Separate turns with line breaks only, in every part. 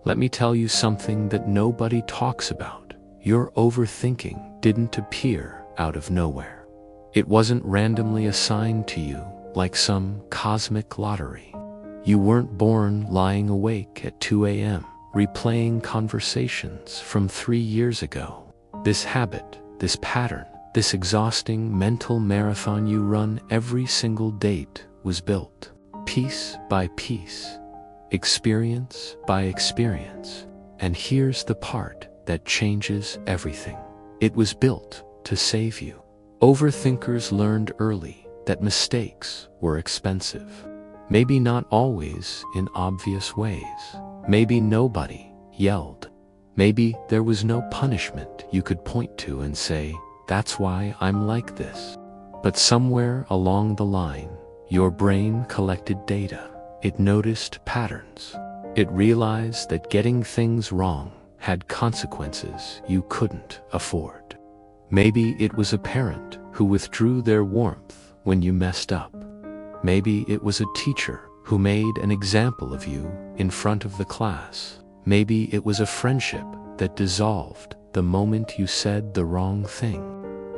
Let me tell you something that nobody talks about. Your overthinking didn't appear out of nowhere. It wasn't randomly assigned to you like some cosmic lottery. You weren't born lying awake at 2 a.m. replaying conversations from 3 years ago. This habit, this pattern, this exhausting mental marathon you run every single date was built, piece by piece, experience by experience. And here's the part that changes everything. It was built to save you. Overthinkers learned early that mistakes were expensive. Maybe not always in obvious ways. Maybe nobody yelled. Maybe there was no punishment you could point to and say, "That's why I'm like this." But somewhere along the line, your brain collected data. It noticed patterns. It realized that getting things wrong had consequences you couldn't afford. Maybe it was a parent who withdrew their warmth when you messed up. Maybe it was a teacher who made an example of you in front of the class. Maybe it was a friendship that dissolved the moment you said the wrong thing.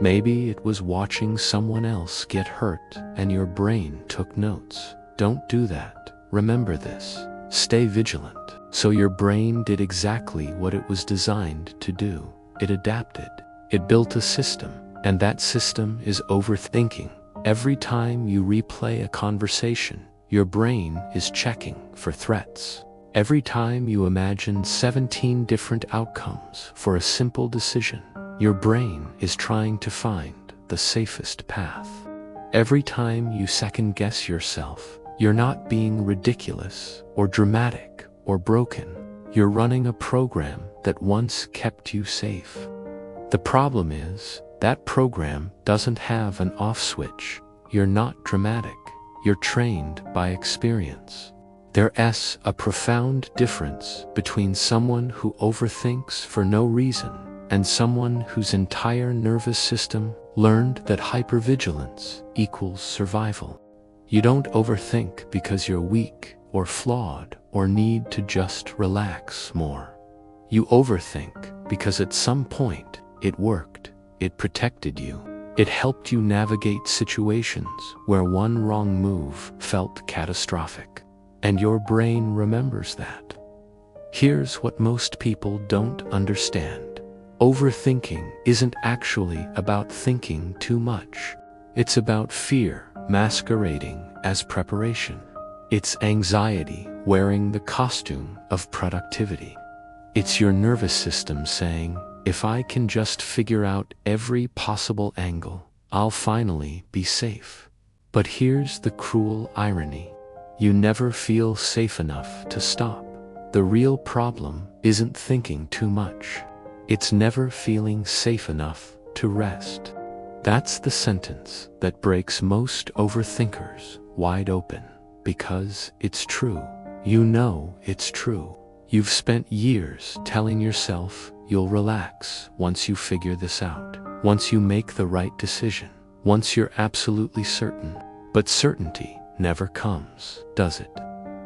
Maybe it was watching someone else get hurt and your brain took notes. Don't do that. Remember this. Stay vigilant. So your brain did exactly what it was designed to do. It adapted. It built a system, and that system is overthinking. Every time you replay a conversation, your brain is checking for threats. Every time you imagine 17 different outcomes for a simple decision, your brain is trying to find the safest path. Every time you second-guess yourself, you're not being ridiculous or dramatic or broken. You're running a program that once kept you safe. The problem is, that program doesn't have an off switch. You're not dramatic. You're trained by experience. There's a profound difference between someone who overthinks for no reason and someone whose entire nervous system learned that hypervigilance equals survival. You don't overthink because you're weak or flawed or need to just relax more. You overthink because at some point it worked. It protected you. It helped you navigate situations where one wrong move felt catastrophic. And your brain remembers that. Here's what most people don't understand. Overthinking isn't actually about thinking too much. It's about fear masquerading as preparation. It's anxiety wearing the costume of productivity. It's your nervous system saying, "If I can just figure out every possible angle, I'll finally be safe." But here's the cruel irony. You never feel safe enough to stop. The real problem isn't thinking too much. It's never feeling safe enough to rest. That's the sentence that breaks most overthinkers wide open, because it's true. You know it's true. You've spent years telling yourself you'll relax once you figure this out, once you make the right decision, once you're absolutely certain. But certainty never comes, does it?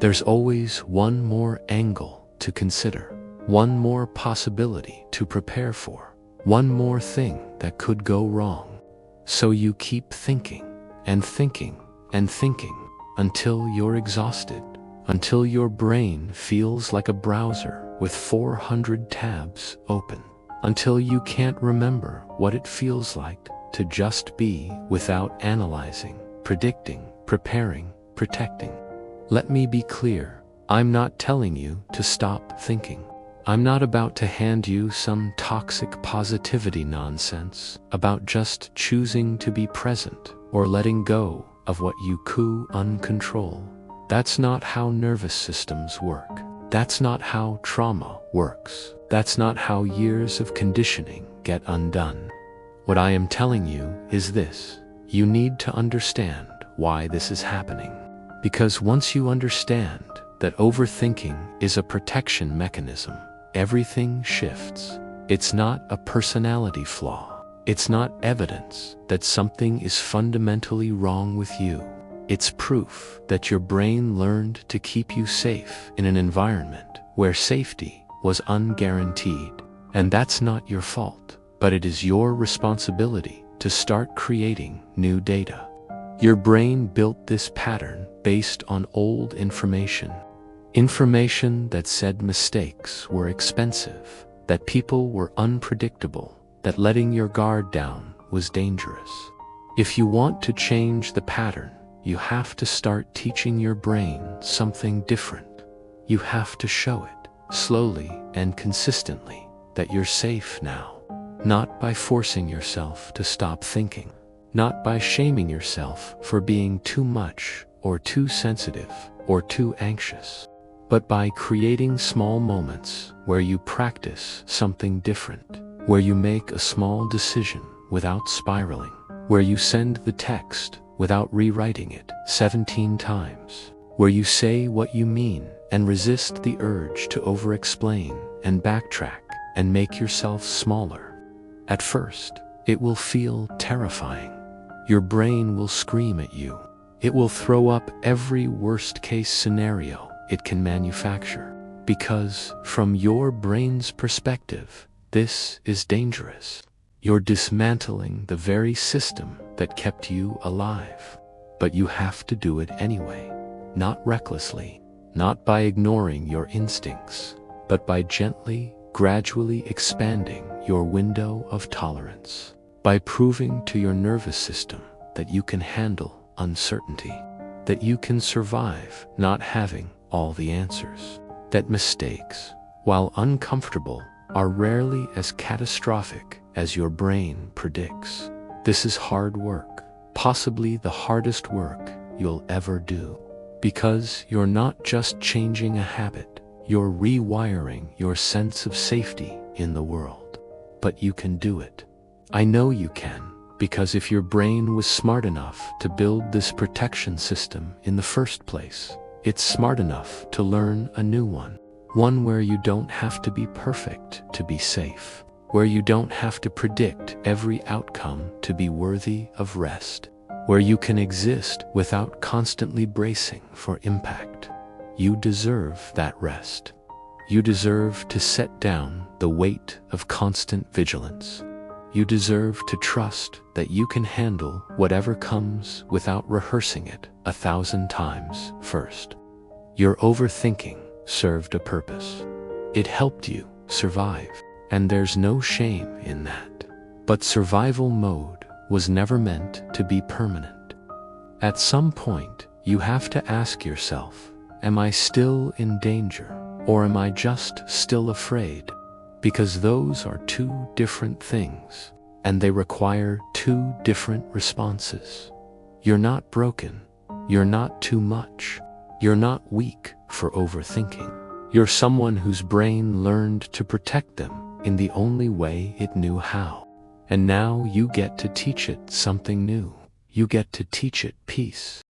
There's always one more angle to consider, one more possibility to prepare for, one more thing that could go wrong. So you keep thinking and thinking and thinking until you're exhausted, until your brain feels like a browser with 400 tabs open, until you can't remember what it feels like to just be without analyzing, predicting, preparing, protecting. Let me be clear. I'm not telling you to stop thinking. I'm not about to hand you some toxic positivity nonsense about just choosing to be present or letting go of what you uncontrol. That's not how nervous systems work. That's not how trauma works. That's not how years of conditioning get undone. What I am telling you is this. You need to understand why this is happening. Because once you understand that overthinking is a protection mechanism, everything shifts. It's not a personality flaw. It's not evidence that something is fundamentally wrong with you. It's proof that your brain learned to keep you safe in an environment where safety was unguaranteed. And that's not your fault, but it is your responsibility to start creating new data. Your brain built this pattern based on old information. Information that said mistakes were expensive, that people were unpredictable, that letting your guard down was dangerous. If you want to change the pattern, you have to start teaching your brain something different. You have to show it, slowly and consistently, that you're safe now. Not by forcing yourself to stop thinking. Not by shaming yourself for being too much or too sensitive or too anxious. But by creating small moments where you practice something different, where you make a small decision without spiraling, where you send the text without rewriting it 17 times, where you say what you mean and resist the urge to over-explain and backtrack and make yourself smaller. At first, it will feel terrifying. Your brain will scream at you. It will throw up every worst-case scenario it can manufacture. Because, from your brain's perspective, this is dangerous. You're dismantling the very system that kept you alive. But you have to do it anyway. Not recklessly, not by ignoring your instincts, but by gently, gradually expanding your window of tolerance, by proving to your nervous system that you can handle uncertainty, that you can survive not having all the answers, that mistakes, while uncomfortable, are rarely as catastrophic as your brain predicts. This is hard work, possibly the hardest work you'll ever do, because you're not just changing a habit, you're rewiring your sense of safety in the world. But you can do it. I know you can, because if your brain was smart enough to build this protection system in the first place, it's smart enough to learn a new one. One where you don't have to be perfect to be safe, where you don't have to predict every outcome to be worthy of rest, where you can exist without constantly bracing for impact. You deserve that rest. You deserve to set down the weight of constant vigilance. You deserve to trust that you can handle whatever comes without rehearsing it 1,000 times first. Your overthinking served a purpose. It helped you survive, and there's no shame in that. But survival mode was never meant to be permanent. At some point, you have to ask yourself, am I still in danger, or am I just still afraid? Because those are two different things, and they require two different responses. You're not broken. You're not too much. You're not weak for overthinking. You're someone whose brain learned to protect them in the only way it knew how. And now you get to teach it something new. You get to teach it peace.